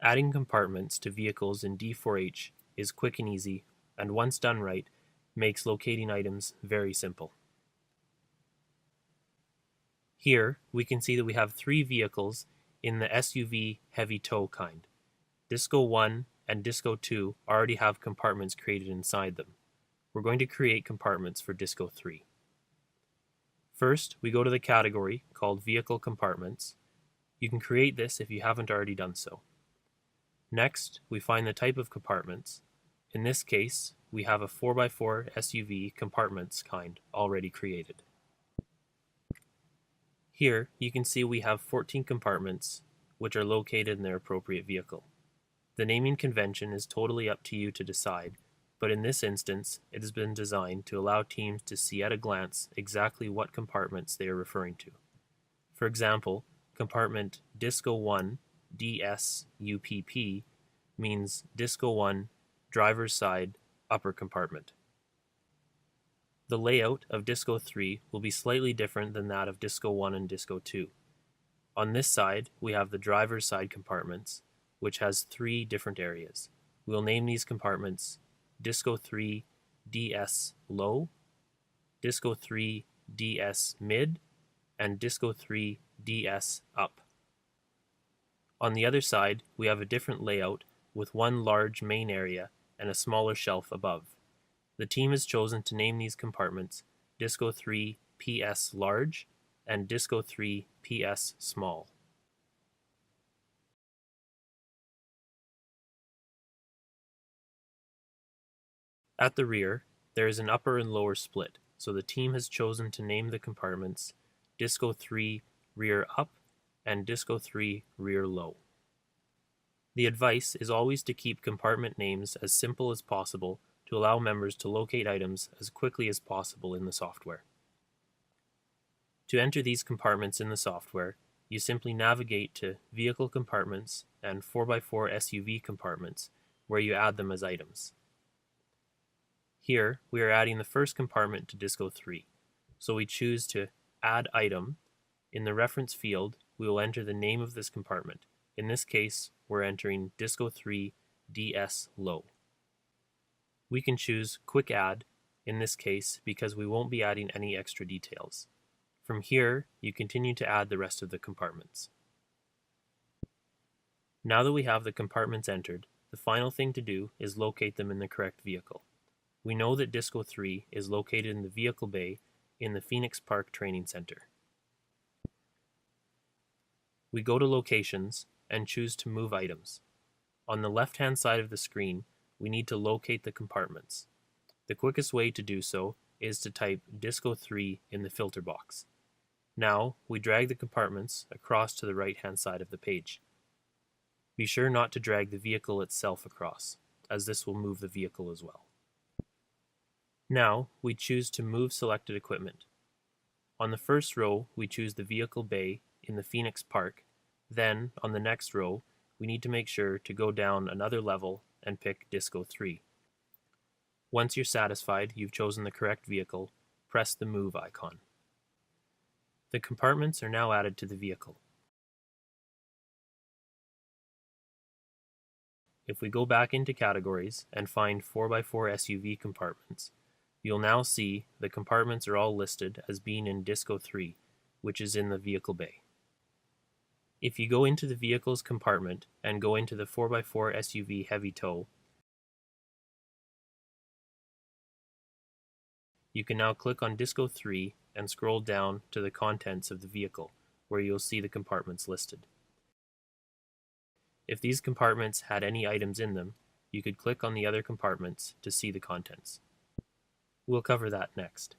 Adding compartments to vehicles in D4H is quick and easy, and once done right, makes locating items very simple. Here, we can see that we have 3 vehicles in the SUV heavy tow kind. Disco 1 and Disco 2 already have compartments created inside them. We're going to create compartments for Disco 3. First, we go to the category called Vehicle Compartments. You can create this if you haven't already done so. Next, we find the type of compartments. In this case, we have a 4x4 SUV compartments kind already created. Here, you can see we have 14 compartments, which are located in their appropriate vehicle. The naming convention is totally up to you to decide, but in this instance, it has been designed to allow teams to see at a glance exactly what compartments they are referring to. For example, compartment Disco 1 DSUPP means Disco 1 driver's side upper compartment. The layout of Disco 3 will be slightly different than that of Disco 1 and Disco 2. On this side, we have the driver's side compartments, which has 3 different areas. We'll name these compartments Disco 3 DS Low, Disco 3 DS Mid, and Disco 3 DS Up. On the other side, we have a different layout with one large main area and a smaller shelf above. The team has chosen to name these compartments Disco 3 PS Large and Disco 3 PS Small. At the rear, there is an upper and lower split, so the team has chosen to name the compartments Disco 3 Rear Up and Disco 3 Rear Low. The advice is always to keep compartment names as simple as possible to allow members to locate items as quickly as possible in the software. To enter these compartments in the software, you simply navigate to Vehicle Compartments and 4x4 SUV Compartments, where you add them as items. Here, we are adding the first compartment to Disco 3, so we choose to Add Item. In the reference field, we will enter the name of this compartment. In this case, we're entering Disco 3 DS Low. We can choose Quick Add in this case because we won't be adding any extra details. From here, you continue to add the rest of the compartments. Now that we have the compartments entered, the final thing to do is locate them in the correct vehicle. We know that Disco 3 is located in the vehicle bay in the Phoenix Park Training Center. We go to Locations and choose to move items. On the left-hand side of the screen, we need to locate the compartments. The quickest way to do so is to type Disco 3 in the filter box. Now, we drag the compartments across to the right-hand side of the page. Be sure not to drag the vehicle itself across, as this will move the vehicle as well. Now, we choose to move selected equipment. On the first row, we choose the vehicle bay in the Phoenix Park. Then, on the next row, we need to make sure to go down another level and pick Disco 3. Once you're satisfied you've chosen the correct vehicle, press the Move icon. The compartments are now added to the vehicle. If we go back into Categories and find 4x4 SUV compartments, you'll now see the compartments are all listed as being in Disco 3, which is in the vehicle bay. If you go into the vehicle's compartment and go into the 4x4 SUV heavy tow, you can now click on Disco 3 and scroll down to the contents of the vehicle, where you'll see the compartments listed. If these compartments had any items in them, you could click on the other compartments to see the contents. We'll cover that next.